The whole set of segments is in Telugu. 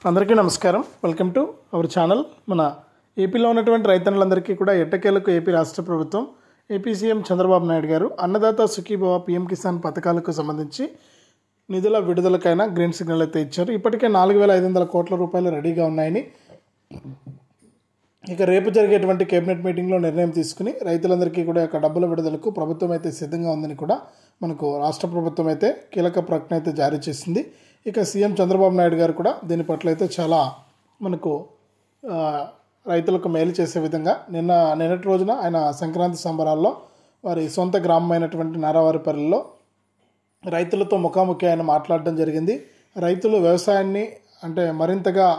అందరికీ నమస్కారం. Welcome to our channel. మన ఏపీలో ఉన్నటువంటి రైతన్నులందరికీ కూడా ఎట్టకేలకు ఏపీ రాష్ట్ర ప్రభుత్వం ఏపీ సీఎం చంద్రబాబు నాయుడు గారు అన్నదాత సుఖీభవ పీఎం కిసాన్ పథకాలకు సంబంధించి నిధుల విడుదలకైనా గ్రీన్ సిగ్నల్ అయితే ఇచ్చారు. ఇప్పటికే 4,500 కోట్ల రూపాయలు రెడీగా ఉన్నాయని ఇక రేపు జరిగేటువంటి కేబినెట్ మీటింగ్లో నిర్ణయం తీసుకుని రైతులందరికీ కూడా యొక్క డబ్బుల విడుదలకు ప్రభుత్వం అయితే సిద్ధంగా ఉందని కూడా మనకు రాష్ట్ర ప్రభుత్వం అయితే కీలక ప్రకటన అయితే జారీ చేసింది. ఇక సీఎం చంద్రబాబు నాయుడు గారు కూడా దీని పట్ల అయితే చాలా మనకు రైతులకు మేలు చేసే విధంగా నిన్నటి రోజున ఆయన సంక్రాంతి సంబరాల్లో వారి సొంత గ్రామమైనటువంటి నారావారిపల్లిలో రైతులతో ముఖాముఖి ఆయన మాట్లాడడం జరిగింది. రైతులు వ్యవసాయాన్ని అంటే మరింతగా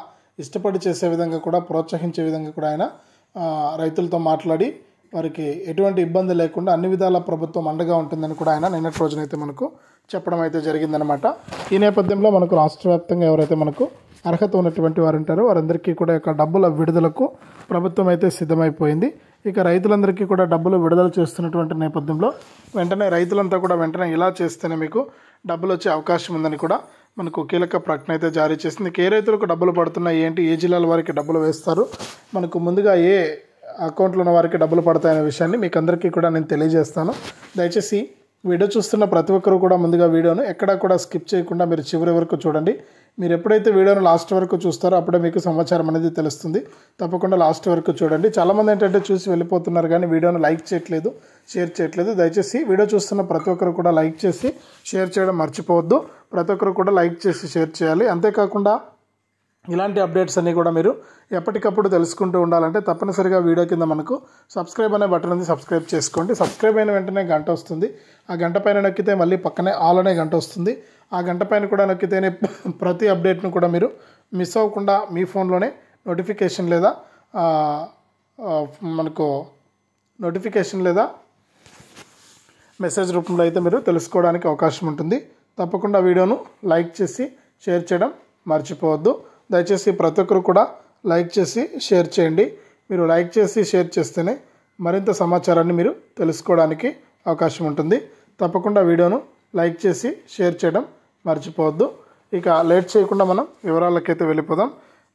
ఇష్టపడి చేసే విధంగా కూడా ప్రోత్సహించే విధంగా కూడా ఆయన రైతులతో మాట్లాడి వారికి ఎటువంటి ఇబ్బంది లేకుండా అన్ని విధాల ప్రభుత్వం అండగా ఉంటుందని కూడా ఆయన నిన్నటి రోజునైతే మనకు చెప్పడం అయితే జరిగిందనమాట. ఈ నేపథ్యంలో మనకు రాష్ట్ర వ్యాప్తంగా ఎవరైతే మనకు అర్హత ఉన్నటువంటి వారు ఉంటారో వారందరికీ కూడా యొక్క డబ్బుల విడుదలకు ప్రభుత్వం అయితే సిద్ధమైపోయింది. ఇక రైతులందరికీ కూడా డబ్బులు విడుదల చేస్తున్నటువంటి నేపథ్యంలో వెంటనే రైతులంతా కూడా వెంటనే ఇలా చేస్తేనే మీకు డబ్బులు వచ్చే అవకాశం ఉందని కూడా మనకు కీలక ప్రకటన అయితే జారీ చేసింది. ఏ రైతులకు డబ్బులు పడుతున్నాయి, ఏంటి, ఏ జిల్లాల వారికి డబ్బులు వేస్తారు, మనకు ముందుగా ఏ అకౌంట్లో ఉన్న వారికి డబ్బులు పడతాయనే విషయాన్ని మీకు అందరికీ కూడా నేను తెలియజేస్తాను. దయచేసి వీడియో చూస్తున్న ప్రతి ఒక్కరు కూడా ముందుగా వీడియోను ఎక్కడా కూడా స్కిప్ చేయకుండా మీరు చివరి వరకు చూడండి. మీరు ఎప్పుడైతే వీడియోను లాస్ట్ వరకు చూస్తారో అప్పుడే మీకు సమాచారం అనేది తెలుస్తుంది. తప్పకుండా లాస్ట్ వరకు చూడండి. చాలామంది ఏంటంటే చూసి వెళ్ళిపోతున్నారు కానీ వీడియోను లైక్ చేయట్లేదు, షేర్ చేయట్లేదు. దయచేసి వీడియో చూస్తున్న ప్రతి ఒక్కరు కూడా లైక్ చేసి షేర్ చేయడం మర్చిపోవద్దు. ప్రతి ఒక్కరు కూడా లైక్ చేసి షేర్ చేయాలి. అంతేకాకుండా ఇలాంటి అప్డేట్స్ అన్నీ కూడా మీరు ఎప్పటికప్పుడు తెలుసుకుంటూ ఉండాలంటే తప్పనిసరిగా వీడియో కింద మనకు సబ్స్క్రైబ్ అనే బటన్ ఉంది, సబ్స్క్రైబ్ చేసుకోండి. సబ్స్క్రైబ్ అయిన వెంటనే గంట వస్తుంది. ఆ గంట పైన నొక్కితే మళ్ళీ పక్కనే ఆల్ అనే గంట వస్తుంది. ఆ గంట పైన కూడా నొక్కితేనే ప్రతి అప్డేట్ను కూడా మీరు మిస్ అవ్వకుండా మీ ఫోన్లోనే నోటిఫికేషన్ లేదా మెసేజ్ రూపంలో అయితే మీరు తెలుసుకోవడానికి అవకాశం ఉంటుంది. తప్పకుండా వీడియోను లైక్ చేసి షేర్ చేయడం మర్చిపోవద్దు. దయచేసి ప్రతి ఒక్కరు కూడా లైక్ చేసి షేర్ చేయండి. మీరు లైక్ చేసి షేర్ చేస్తేనే మరింత సమాచారాన్ని మీరు తెలుసుకోవడానికి అవకాశం ఉంటుంది. తప్పకుండా వీడియోను లైక్ చేసి షేర్ చేయడం మర్చిపోవద్దు. ఇక లేట్ చేయకుండా మనం వివరాలకైతే వెళ్ళిపోదాం.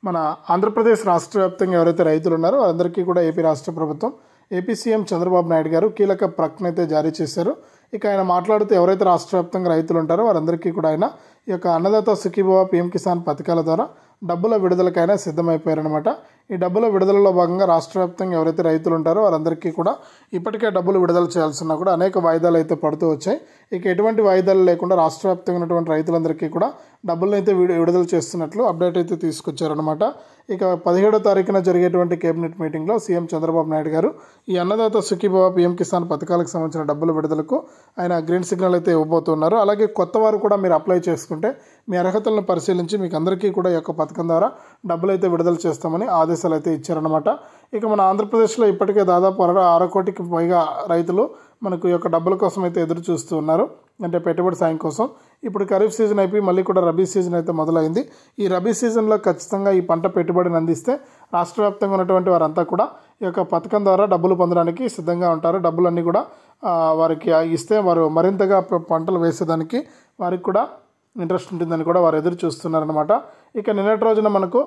మన ఆంధ్రప్రదేశ్ రాష్ట్ర వ్యాప్తంగా ఎవరైతే రైతులు ఉన్నారో వారందరికీ కూడా ఏపీ రాష్ట్ర ప్రభుత్వం ఏపీ సీఎం చంద్రబాబు నాయుడు గారు కీలక ప్రకటన అయితే జారీ చేశారు. ఇక ఆయన మాట్లాడుతూ ఎవరైతే రాష్ట్ర వ్యాప్తంగా రైతులు ఉంటారో వారందరికీ కూడా ఆయన ఈ యొక్క అన్నదాత సుఖీభవ పీఎం కిసాన్ పథకాల ద్వారా డబ్బుల విడుదలకైనా సిద్ధమైపోయారనమాట. ఈ డబ్బుల విడుదలలో భాగంగా రాష్ట్ర వ్యాప్తంగా ఎవరైతే రైతులు ఉంటారో వారందరికీ కూడా ఇప్పటికే డబ్బులు విడుదల చేయాల్సిన కూడా అనేక వాయిదాలు అయితే పడుతూ వచ్చాయి. ఇక ఎటువంటి వాయిదాలు లేకుండా రాష్ట్ర వ్యాప్తంగా ఉన్నటువంటి రైతులందరికీ కూడా డబ్బులను అయితే విడుదల చేస్తున్నట్లు అప్డేట్ అయితే తీసుకొచ్చారనమాట. ఇక 17వ తారీఖున జరిగేటువంటి కేబినెట్ మీటింగ్లో సీఎం చంద్రబాబు నాయుడు గారు ఈ అన్నదాత సుఖీభవ పీఎం కిసాన్ పథకాలకు సంబంధించిన డబ్బుల విడుదలకు ఆయన గ్రీన్ సిగ్నల్ అయితే ఇవ్వబోతున్నారు. అలాగే కొత్త వారు కూడా మీరు అప్లై చేసుకుంటే మీ అర్హతలను పరిశీలించి మీకు అందరికీ కూడా ఈ యొక్క పథకం ద్వారా డబ్బులు అయితే విడుదల చేస్తామని ఆదేశాలు అయితే ఇచ్చారనమాట. ఇక మన ఆంధ్రప్రదేశ్లో ఇప్పటికే దాదాపు 6 కోటికి పైగా రైతులు మనకు ఈ యొక్క డబ్బుల కోసం అయితే ఎదురు చూస్తూ ఉన్నారు, అంటే పెట్టుబడి సాయం కోసం. ఇప్పుడు ఖరీఫ్ సీజన్ అయిపోయి మళ్ళీ కూడా రబీ సీజన్ అయితే మొదలైంది. ఈ రబీ సీజన్లో ఖచ్చితంగా ఈ పంట పెట్టుబడిని అందిస్తే రాష్ట్ర వ్యాప్తంగా ఉన్నటువంటి వారంతా కూడా ఈ యొక్క పథకం ద్వారా డబ్బులు పొందడానికి సిద్ధంగా ఉంటారు. డబ్బులన్నీ కూడా వారికి ఇస్తే వారు మరింతగా పంటలు వేసేదానికి వారికి కూడా ఇంట్రెస్ట్ ఉంటుందని కూడా వారు ఎదురు చూస్తున్నారనమాట. ఇక నిన్నటి రోజున మనకు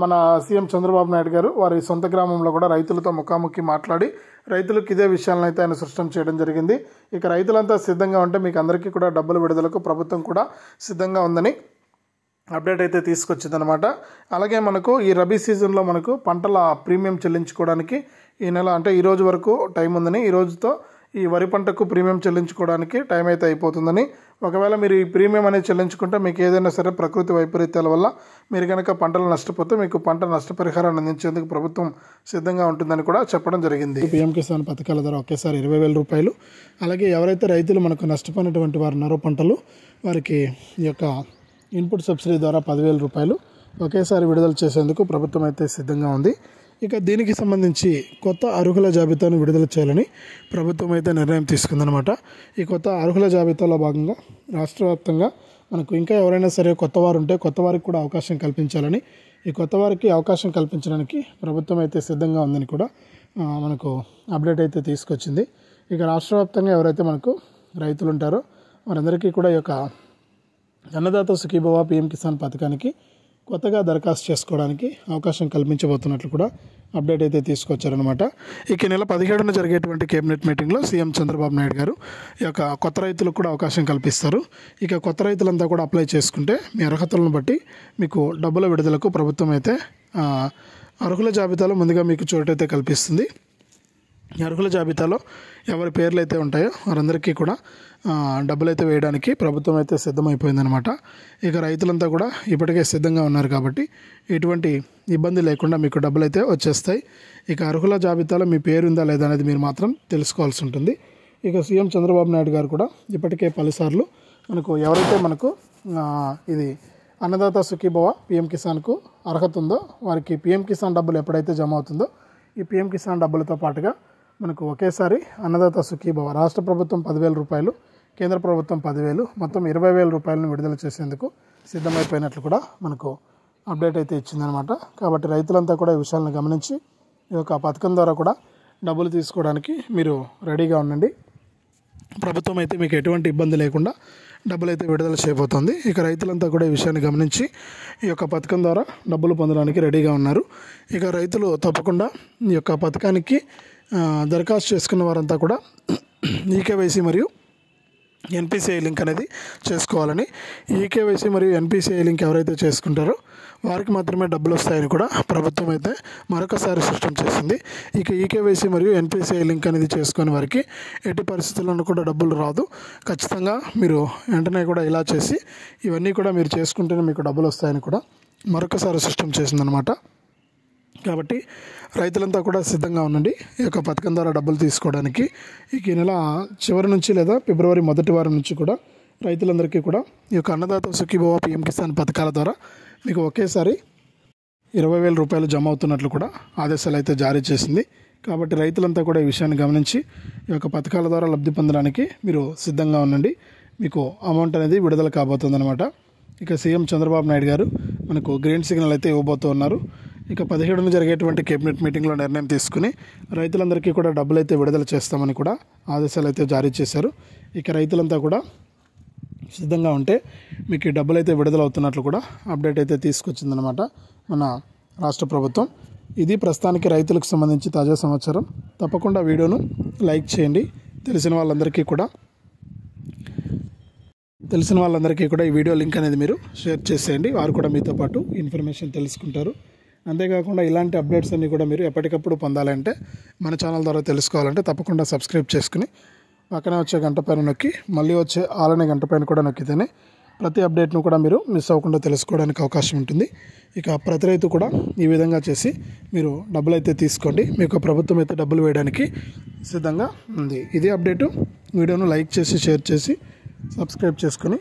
మన సీఎం చంద్రబాబు నాయుడు గారు వారి సొంత గ్రామంలో కూడా రైతులతో ముఖాముఖి మాట్లాడి రైతులకు ఇదే విషయాలను అయితే ఆయన స్పష్టం చేయడం జరిగింది. ఇక రైతులంతా సిద్ధంగా ఉంటే మీకు అందరికీ కూడా డబ్బుల విడుదలకు ప్రభుత్వం కూడా సిద్ధంగా ఉందని అప్డేట్ అయితే తీసుకొచ్చిందనమాట. అలాగే మనకు ఈ రబీ సీజన్లో మనకు పంటల ప్రీమియం చెల్లించుకోవడానికి ఈ నెల అంటే ఈ రోజు వరకు టైం ఉందని, ఈ రోజుతో ఈ వరి పంటకు ప్రీమియం చెల్లించుకోవడానికి టైం అయితే అయిపోతుందని, ఒకవేళ మీరు ఈ ప్రీమియం అనేది చెల్లించుకుంటే మీకు ఏదైనా సరే ప్రకృతి వైపరీత్యాల వల్ల మీరు కనుక పంటలు నష్టపోతే మీకు పంట నష్టపరిహారాన్ని అందించేందుకు ప్రభుత్వం సిద్ధంగా ఉంటుందని కూడా చెప్పడం జరిగింది. పీఎం కిసాన్ పథకాల ద్వారా ఒకేసారి 20,000 రూపాయలు, అలాగే ఎవరైతే రైతులు మనకు నష్టపోయినటువంటి వారు ఉన్నారో పంటలు వారికి ఈ యొక్క ఇన్పుట్ సబ్సిడీ ద్వారా 10,000 రూపాయలు ఒకేసారి విడుదల చేసేందుకు ప్రభుత్వం అయితే సిద్ధంగా ఉంది. ఇక దీనికి సంబంధించి కొత్త అర్హుల జాబితాను విడుదల చేయాలని ప్రభుత్వం అయితే నిర్ణయం తీసుకుందనమాట. ఈ కొత్త అర్హుల జాబితాలో భాగంగా రాష్ట్ర వ్యాప్తంగా మనకు ఇంకా ఎవరైనా సరే కొత్త వారు ఉంటే కొత్త వారికి కూడా అవకాశం కల్పించాలని, ఈ కొత్త వారికి అవకాశం కల్పించడానికి ప్రభుత్వం అయితే సిద్ధంగా ఉందని కూడా మనకు అప్డేట్ అయితే తీసుకొచ్చింది. ఇక రాష్ట్ర వ్యాప్తంగా ఎవరైతే మనకు రైతులు ఉంటారో వారందరికీ కూడా ఈ యొక్క అన్నదాత సుఖీభవ పీఎం కిసాన్ పథకానికి కొత్తగా దరఖాస్తు చేసుకోవడానికి అవకాశం కల్పించబోతున్నట్లు కూడా అప్డేట్ అయితే తీసుకొచ్చారనమాట. ఇక ఈ నెల 17న జరిగేటువంటి కేబినెట్ మీటింగ్లో సీఎం చంద్రబాబు నాయుడు గారు ఈ యొక్క కొత్త రైతులకు కూడా అవకాశం కల్పిస్తారు. ఇక కొత్త రైతులంతా కూడా అప్లై చేసుకుంటే మీ అర్హతలను బట్టి మీకు డబ్బుల విడుదలకు ప్రభుత్వం అయితే అర్హుల జాబితాలో ముందుగా మీకు చోటైతే కల్పిస్తుంది. అర్హుల జాబితాలో ఎవరి పేర్లు అయితే ఉంటాయో వారందరికీ కూడా డబ్బులు అయితే వేయడానికి ప్రభుత్వం అయితే సిద్ధమైపోయిందనమాట. ఇక రైతులంతా కూడా ఇప్పటికే సిద్ధంగా ఉన్నారు కాబట్టి ఎటువంటి ఇబ్బంది లేకుండా మీకు డబ్బులు అయితే వచ్చేస్తాయి. ఇక అర్హుల జాబితాలో మీ పేరు ఉందా లేదా అనేది మీరు మాత్రం తెలుసుకోవాల్సి ఉంటుంది. ఇక సీఎం చంద్రబాబు నాయుడు గారు కూడా ఇప్పటికే పలుసార్లు ఎవరైతే ఇది అన్నదాత సుఖీభవ పీఎం కిసాన్కు అర్హత ఉందో వారికి పీఎం కిసాన్ డబ్బులు ఎప్పుడైతే జమ అవుతుందో ఈ పీఎం కిసాన్ డబ్బులతో పాటుగా ఒకేసారి అన్నదాత సుఖీభవ రాష్ట్ర ప్రభుత్వం 10,000 రూపాయలు, కేంద్ర ప్రభుత్వం 10,000 మొత్తం 20,000 రూపాయలను విడుదల చేసేందుకు సిద్ధమైపోయినట్లు కూడా అప్డేట్ అయితే ఇచ్చిందనమాట. కాబట్టి రైతులంతా కూడా ఈ విషయాలను గమనించి ఈ యొక్క పథకం ద్వారా కూడా డబ్బులు తీసుకోవడానికి మీరు రెడీగా ఉండండి. ప్రభుత్వం అయితే మీకు ఎటువంటి ఇబ్బంది లేకుండా డబ్బులు అయితే విడుదల చేయబోతోంది. ఇక రైతులంతా కూడా ఈ విషయాన్ని గమనించి ఈ యొక్క పథకం ద్వారా డబ్బులు పొందడానికి రెడీగా ఉన్నారు. ఇక రైతులు తప్పకుండా ఈ యొక్క పథకానికి దరఖాస్తు చేసుకున్న వారంతా కూడా ఈకేవైసీ మరియు ఎన్పిసిఐ లింక్ అనేది చేసుకోవాలని, ఈకేవైసీ మరియు ఎన్పిసిఐ లింక్ ఎవరైతే చేసుకుంటారో వారికి మాత్రమే డబ్బులు వస్తాయని కూడా ప్రభుత్వం అయితే మరొకసారి స్పష్టం చేసింది. ఇక ఈకేవైసీ మరియు ఎన్పిసిఐ లింక్ అనేది చేసుకుని వారికి ఎట్టి పరిస్థితుల్లోనూ కూడా డబ్బులు రాదు. ఖచ్చితంగా మీరు వెంటనే కూడా ఇలా చేసి ఇవన్నీ కూడా మీరు చేసుకుంటేనే మీకు డబ్బులు వస్తాయని కూడా మరొకసారి స్పష్టం చేసిందనమాట. కాబట్టి రైతులంతా కూడా సిద్ధంగా ఉండండి ఈ యొక్క పథకం ద్వారా డబ్బులు తీసుకోవడానికి. ఈ నెల చివరి నుంచి లేదా ఫిబ్రవరి మొదటి వారం నుంచి కూడా రైతులందరికీ కూడా ఈ యొక్క అన్నదాత సుఖీభవ పీఎం కిసాన్ పథకాల ద్వారా మీకు ఒకేసారి 20,000 రూపాయలు జమ అవుతున్నట్లు కూడా ఆదేశాలు అయితే జారీ చేసింది. కాబట్టి రైతులంతా కూడా ఈ విషయాన్ని గమనించి ఈ యొక్క పథకాల ద్వారా లబ్ధి పొందడానికి మీరు సిద్ధంగా ఉండండి. మీకు అమౌంట్ అనేది విడుదల కాబోతుందన్నమాట. ఇక సీఎం చంద్రబాబు నాయుడు గారు గ్రీన్ సిగ్నల్ అయితే ఇవ్వబోతున్నారు. ఇక 17న జరిగేటువంటి కేబినెట్ మీటింగ్లో నిర్ణయం తీసుకుని రైతులందరికీ కూడా డబ్బులు అయితే విడుదల చేస్తామని కూడా ఆదేశాలు అయితే జారీ చేశారు. ఇక రైతులంతా కూడా సిద్ధంగా ఉంటే మీకు డబ్బులు అయితే విడుదల అవుతున్నట్లు కూడా అప్డేట్ అయితే తీసుకొచ్చిందనమాట మన రాష్ట్ర ప్రభుత్వం. ఇది ప్రస్తుతానికి రైతులకు సంబంధించి తాజా సమాచారం. తప్పకుండా వీడియోను లైక్ చేయండి. తెలిసిన వాళ్ళందరికీ కూడా ఈ వీడియో లింక్ అనేది మీరు షేర్ చేసేయండి. వారు కూడా మీతో పాటు ఇన్ఫర్మేషన్ తెలుసుకుంటారు. అంతేకాకుండా ఇలాంటి అప్డేట్స్ అన్నీ కూడా మీరు ఎప్పటికప్పుడు పొందాలంటే మన ఛానల్ ద్వారా తెలుసుకోవాలంటే తప్పకుండా సబ్స్క్రైబ్ చేసుకుని పక్కనే వచ్చే గంట పైన నొక్కి మళ్ళీ వచ్చే ఆలనే గంట పైన కూడా నొక్కితేనే ప్రతి అప్డేట్ను కూడా మీరు మిస్ అవ్వకుండా తెలుసుకోవడానికి అవకాశం ఉంటుంది. ఇక ప్రతి రైతు కూడా ఈ విధంగా చేసి మీరు డబ్బులు అయితే తీసుకోండి. మీకు ప్రభుత్వం అయితే డబ్బులు వేయడానికి సిద్ధంగా ఉంది. ఇదే అప్డేటు. వీడియోను లైక్ చేసి షేర్ చేసి సబ్స్క్రైబ్ చేసుకొని